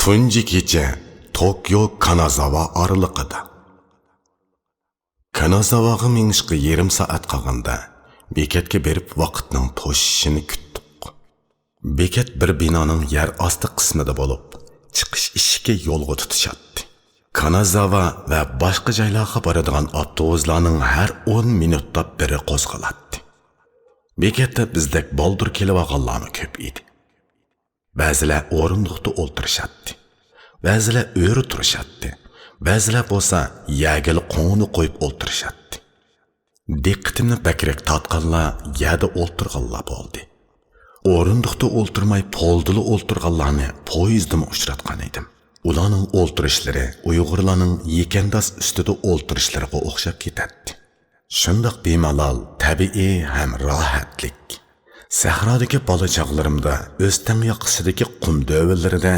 Tunji kecha Tokyo Kanazawa oralig'ida. Kanazawaga minishga yarim soat qolganda bekatga berib vaqtning to'shishini kutdik. Bekat bir binoning yer osti qismida bo'lib, chiqish ishiga yo'lga tutishadi. Kanazawa va boshqa joylarga boradigan avtobuslarning har 10 minutda biri qo'zg'aladi. Bekatda bizdek boldur kelib olganlarni ko'p edi. Ba'zilar o'rindiqda o'ltirishadi, ba'zilar o'ri turishadi, ba'zilar bo'lsa yagil qo'ngni qo'yib o'ltirishadi. Diqqatimni bakrak tortganlar yerda o'ltirganlar bo'ldi. O'rindiqda o'ltirmay poldili o'ltirganlarni poyezdda uchratgan edim. Ularning o'ltirishlari Uyg'urlarning yekandas ustida o'ltirishlariga o'xshab ketadi. Shundoq bemalol, tabiiy ham rohatlik. Sahrodagi bola chog'larimda O'stam yoqasidagi qum dovullarida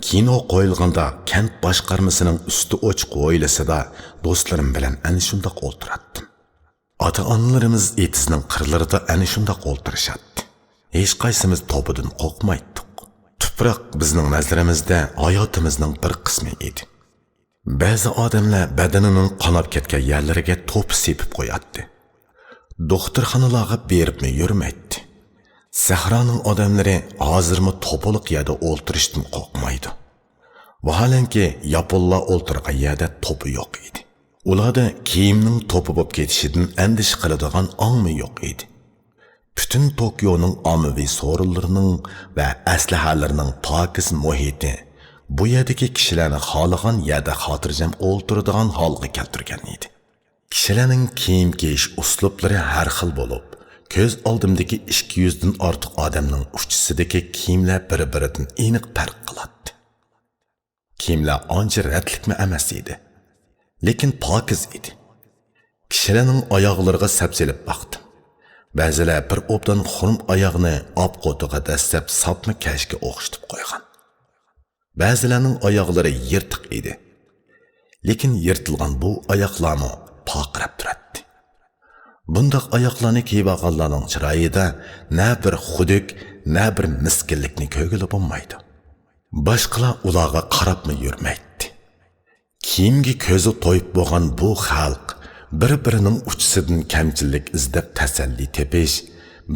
kino qo'yilganda kent boshqarmasining usti ochiq o'ylasida do'stlarim bilan ana shundoq o'ltirardim. Ota-onalarimiz etizning qirlarida ana shundoq o'ltirishadi. Hech qaysimiz topidan qo'rqmaydik. Tuproq bizning nazarimizda hayotimizning bir qismi edi. Ba'zi odamlar badanining qonab ketgan yerlariga to'p sepib qo'yadi. Doktorxonalarga beribmi yurmaydi. Sahroning odamlari hozirmi to'poliq yerda o'ltirishdan qo'rqmaydi. Vaholanki yaponlar o'ltirgan yerda to'pi yo'q edi. Ularda kiyimning to'pi bo'lib ketishidan andish qiladigan ongmi yo'q edi. Bütün Tokyoning ommaviy so'rinlarining va aslahalarining pokiz muhiti bu yerdagi kishilarni xohlagan yerda xotirjam o'ltiradigan holga keltirgan edi. Kishilarning kiyim kiyish uslublari har xil bo'lib, ko'z oldimdagi 200 dan ortiq odamning uchisidagi kiyimlar bir-biridan aniq farq qiladi. Kiyimlar ancha ratlikmi emas edi, lekin pokiz edi. Kishilarning oyoqlariga sapsilib baqdim. Ba'zilar bir obdan xurum oyoqni opqotiga dastlab sapmi kashga o'xshatib qo'ygan. Ba'zilarning oyoqlari yirtiq edi. Lekin yirtilgan bu oyoqlarni poqirab turadi. Bundaq oyoqlarni kiyib olganlarning chiroyida na bir xuduk, na bir miskinlikni ko'rgili bo'lmaydi. Boshqalar ularga qarabmi yurmaydi. Kiyimga ko'zi to'yib bo'lgan bu xalq bir-birining uchisidan kamchilik izlab tasalli tepish,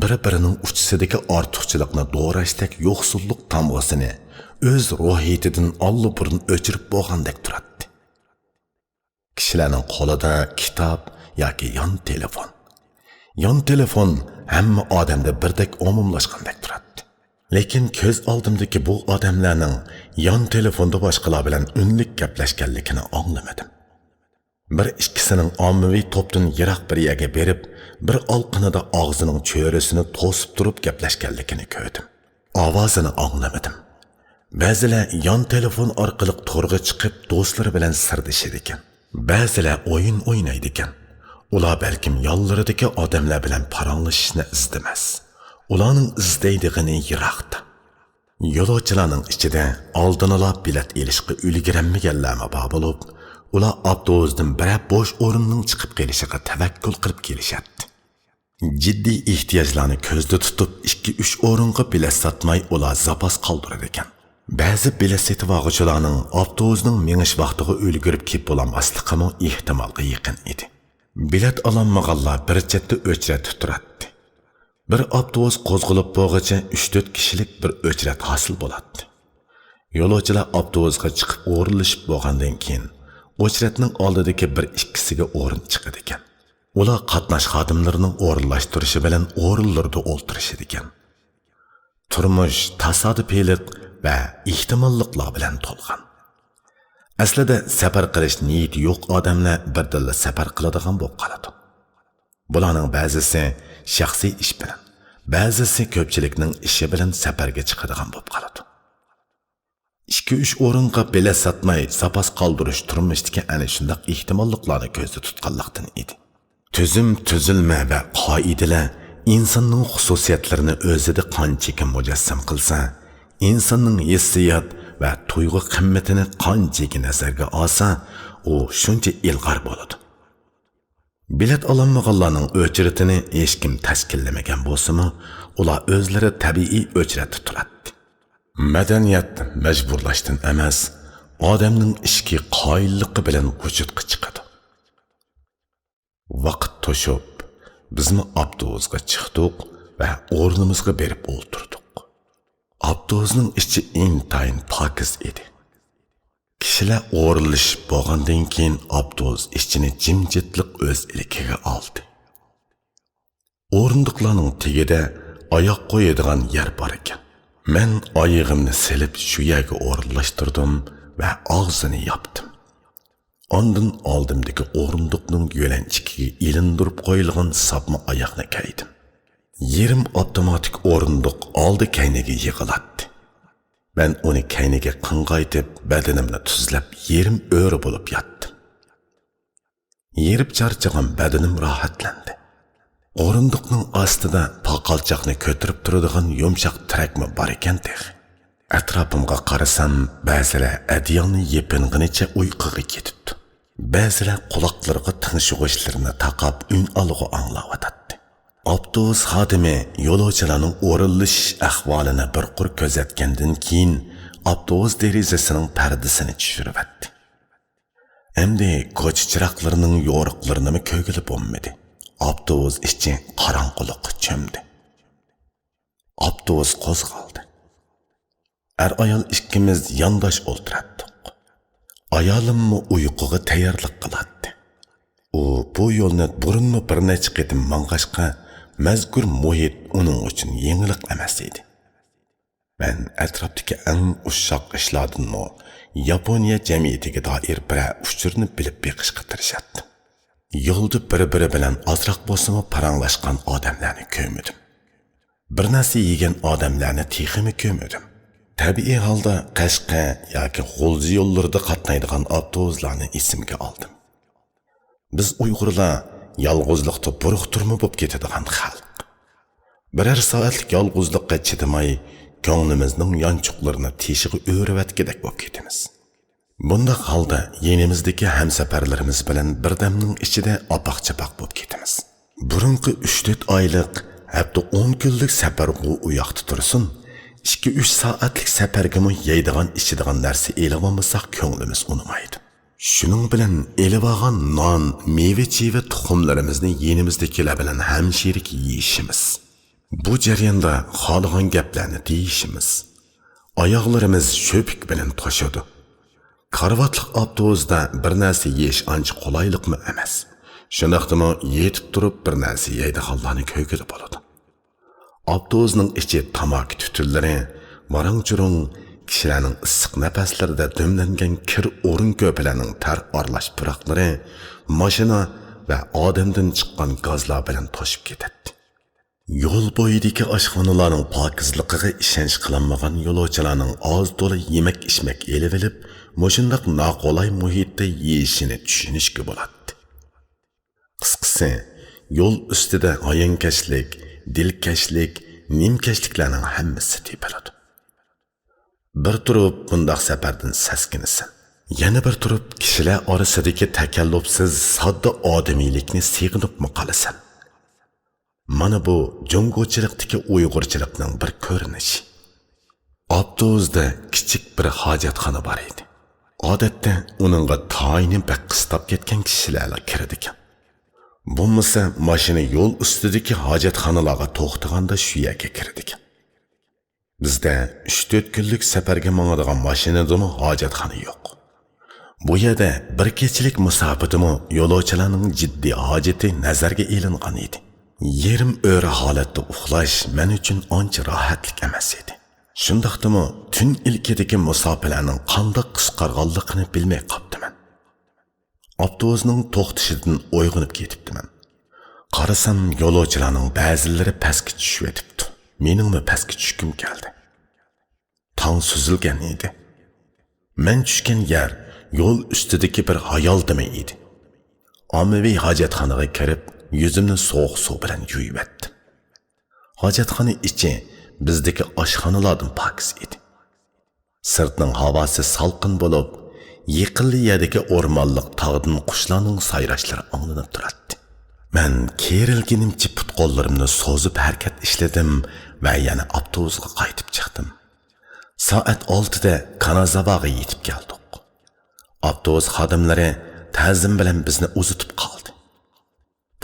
bir-birining uchisidagi ortiqchilikni do'rashdak yo'qsullik tamg'asini o'z ruhiyatidan allburun o'chirib bo'lgandek turadi. Kishilarning qo'lida kitob yoki yon telefon. Yon telefon hamma odamda birdek umumlashgandek turadi. Lekin ko'z oldimdagi bu odamlarning yon telefonda boshqalar bilan unlik gaplashganligini anglamadim. Bir ikkisining ommaviy to'pdan yiroq bir yerga berib, bir olqinida og'zining cho'risini to'sib turib gaplashganligini ko'rdim. Ovozini anglamadim. Ba'zilar yon telefon orqali to'rga chiqib do'stlari bilan sirdishir ekan. Ba'zilar o'yin o'ynaydi ekan. Ular balkim yonlaridagi odamlar bilan paranglashishni izdamas. Ularning izdaydigini yiroqda. Yo'lovchilarning ichida oldinala bilet elishga ulgurmaganlarmi bor bo'lib, ular avtobusdan bir bo'sh o'rinning chiqib kelishiga tavakkul qilib kelishadi. Jiddiy ehtiyojlarni ko'zda tutib 2-3 o'ringa bilet sotmay ular zapas qoldirar ekan. Ba'zi bilet setib oluvchilarning avtobusning minish vaqtiga ulgurib kelib bo'lmasligimi ehtimolga yaqin edi. Bilet ololmaganlar bir chetda o'chratib turadi. Bir avtobus qo'zg'alib bo'lgacha 3-4 kishilik bir o'chrat hosil bo'ladi. Yo'lovchilar avtobusga chiqib o'rinlashib bo'lgandan keyin o'chratning oldidagi bir ikkisiga o'rin chiqadi ekan. Ular qatnash xodimlarining o'rinlashtirishi bilan o'rinlarda o'ltirishar ekan. Turmush tasodifiylik va ehtimolliklar bilan to'lgan. Aslida safar qilish niyati yo'q odamlar birdilla safar qiladigan bo'lib qoladi. Bularning ba'zisi shaxsiy ish bilan, ba'zisi ko'pchilikning ishi bilan safarga chiqadigan bo'lib qoladi. 2-3 o'ringa bilet sotmay zapas qoldirish turmushdagi ana shunday ehtimolliklarni ko'zda tutganlikdan edi. Tuzum, tuzilma va qoidalar insonning xususiyatlarini o'zida qanchaga mujassam qilsa, insonning hissiyot va tuyg'u qimmatini qanchaga nazarga olsa, u shuncha ilg'or bo'ladi. Bilet ololmaganlarning o'chratini hech kim tashkillamagan bo'lsa-mu, ular o'zlari tabiiy o'chratib turadi. Madaniyat majburlashdan emas, odamning ishki qoyilligi bilan vujudga chiqadi. Vaqt to'shib, bizmi avtobusga chiqdik va o'rnimizga berib o'ltirdik. Avtobusning ichi intayin pokiz edi. Kishilar o'rinlashib bo'lgandan keyin avtobus ichini jimjitlik o'z ilkiga oldi. O'rindiqlarning tagida oyoq qo'yadigan yer bor ekan. Men oyog'imni silib shu yerga o'rinlashtirdim va og'zini yopdim. Ondan oldimdagi o'rindiqning yo'lanchikiga ilindirib qo'yilgan sapma oyoqni kaydim. Yerim avtomatik o'rindiq oldi kayniga yig'iladi. Ben onu kayniga qing'aytib, badanimni tuzlab, yerim o'ri bo'lib yotdim. Yerib charchagan badanim rohatlandi. O'rindiqning ostida paqalchoqni ko'tarib turadigan yumshoq tirakmi bor ekan teg. Atrofimga qarasam, ba'zilar adyonni yeping'inicha uyquga ketibdi. Ba'zilar quloqlariga tinchig'ishlarini taqab, un olg'u anglayotdi. Avtobus xodimi yo'lovchilarning o'rinlish ahvolini bir qur kuzatgandan keyin avtobus derazasining pardasini tushiribdi. Endi ko'cha chiroqlarining yo'riqlarini ko'gilib bo'lmadi. Avtobus ichi qorong'ulikqa cho'mdi. Avtobus qo'zg'aldi. Ayol ikkimiz yondosh o'ltirardik. Ayolimmi uyquga tayyorlik qiladi. U bu yo'lni burunmi bir necha qitim mang'ashqa mazkur muhit uning uchun yengillik emas edi. Men atrofdagi eng ushoq ishlardan Yaponiya jamiyatiga doir bir uchurni bilib beqishga tirishdim. Yo'lda bir-biri bilan ozroq bo'lsa-mu paranglashgan odamlarni ko'rmadim. Bir narsa yegan odamlarni teximi ko'rmadim. Tabiiy holda Qashqa yoki G'o'lji yo'llarida qatnaydigan avtobuslarni esimga oldim. Biz Uyg'urlar yolg'izlikda buruq turma bo'lib ketadigan xalq. Birer soatlik yolg'izlikqa chidamay, ko'nglimizning yonchuqlarini teshiga o'ravatgidek bo'lib ketamiz. Bunda holda yenimizdagi hamsafarlarimiz bilan birdamning ichida opoq-chapoq bo'lib ketamiz. Burunqi 3-4 oylik, hatto 10 kunlik safarga u yoqda tursin, 2-3 soatlik safarga yeydigan ichadigan narsa elib olmasak ko'nglimiz unimaydi. Shuning bilan elib olgan non, meva-cheva tuxumlarimizni yenimizdagilar bilan hamshirik yeyishimiz. Bu jarayonda xohlagan gaplarni deyishimiz. Oyoqlarimiz sho'pik bilan to'shadi. Karvatliq avtobusda bir narsa yeyish ancha qulaylikmi emas. Shundaqdimi yetib turib bir narsa yeydiganlarni ko'rgili bo'ladi. Avtobusning ichi tamaki tutunlari, varang-churung, kishilarning issiq nafaslarida dumlangan kir o'rin ko'plarining tar aralash puroqlari, mashina va odamdan chiqqan gazlar bilan to'shib ketadi. Yo'l bo'yidagi oshxonalarning pokizligiga ishonch qilinmagan yo'lovchilarning oz to'la yemak-ichmak elib olib, mushundaq noqulay muhitda yeyishini tushunishga bo'ladi. Qisqasi, yo'l ustida oyankashlik, dilkashlik, nimkashliklarning hammasi tepiladi. Bir turib bundaq safardan saskinisan. Yana bir turib kishilar orasidagi takallufsiz sodda odamiylikni seg'inibmi qolasan. Mana bu jungochilikdagi uyg'urchilikning bir ko'rinishi. Avtobusda kichik bir hojatxona bor edi. Odatda uningga tayini baqistab ketgan kishilar kiradi ekan. Bo'lmasa mashina yo'l ustidagi hojatxonalarga to'xtaganda shu yerga kiradi ekan. Bizda 3-4 kunlik safarga mangadigan mashinadami hojatxona yo'q. Bu yerda bir kechilik musofirmi yo'lovchilarning jiddiy hojati nazarga ilingan edi. Yerim o'ra holatda uxlash men uchun ancha rohatlik emas edi. Shundaqdimi tun ilkidagi musofirlarning qanday qisqarganligini bilmay qopdiman. Avtobusning to'xtashidan uyg'onib ketibdiman. Qarasam yo'lovchilarning ba'zilari pastga tushib yotibdi. Meningmi pastga tushkim keldi. Tong suzilgan edi. Men tushgan yer yo'l ustidagi bir hayaldimi edi. Ommaviy hojatxonaga kirib, yuzimni sovuq suv bilan yuvib etdim. Hojatxona ichi bizdagi oshxonalardan pokiz edi. Sirtning havosi salqin bo'lib, yaqinli yerdagi o'rmonliq tog'dan qushlarning sayrashlari anglanib turardi. Men kerilganimcha put-qo'llarimni so'zib harakat ishladim va yana avtobusga qaytib chiqdim. Soat 6da Kanazabog'ga yetib keldik. Avtobus xodimlari ta'zim bilan bizni uzitib qoldi.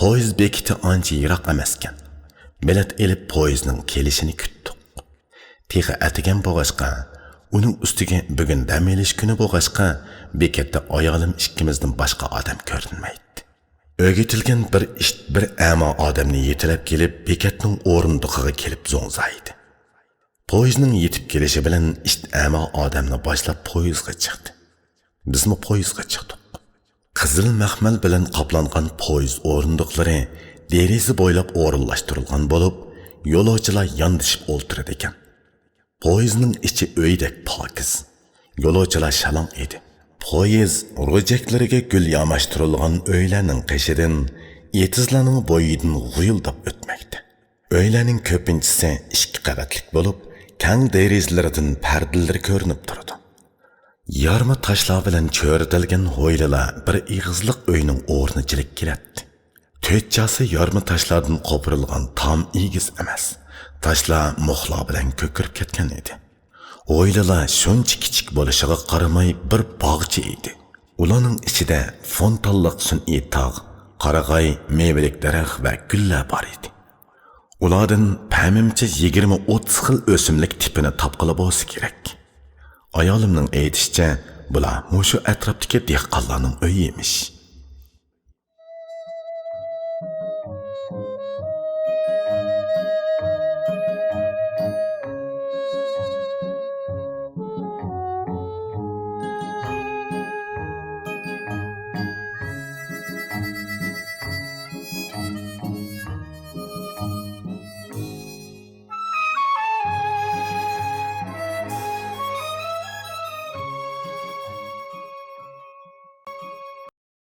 Poyezd bekiti ancha yiroq emas ekan. Bilet elib poyezdning kelishini kutdik. Texi atigan bo'g'ashqa, uning ustiga bugun dam olish kuni bo'g'ashqa, bekatda ayolim ikkimizdan boshqa odam ko'rinmaydi. O'gitilgan bir amo odamni yetilab kelib, bekatning o'rindig'iga kelib zo'ngzaydi. Poyezdning yetib kelishi bilan amo odamni boshlab poyezdga chiqdi. Bizmi poyezdga chiqdik. Qizil maxmal bilan qoplangan poyezd o'rindiqlari deraza bo'ylab o'rinlashtirilgan bo'lib, yo'lovchilar yondashib o'ltiradi ekan. Poyezdning ichi uydek pokiz. Yo'lovchilar shalom edi. Poyezd ro'jaklariga gul yamashtirilgan uylarning qishidan, etizlarning bo'yidan g'uyuldab o'tmoqda. Uylarning ko'pinchisi 2 qavatlik bo'lib, kang derazalaridan pardalar ko'rinib turadi. Yarmi taşlar bilan cho'ritilgan ho'ylalar bir ig'izliq uyning o'rnichilik keladi. To'rtchasi yarmi taşlardan qo'pirilgan tam egiz emas. Taşlar muxlar bilan ko'kirib ketgan edi. Ho'ylalar shuncha kichik bo'lishiga qaramay bir bog'cha edi. Ularning ichida fontalliq sun'iy tog', qarag'ay, mevalik daraxt va gullar bor edi. Ulardan pamimcha 20-30 xil o'simlik tipini topqili bo'lsa kerak. Ayolimning aytishicha, bular mushu atrofdagi dehqonlarning uyi emish.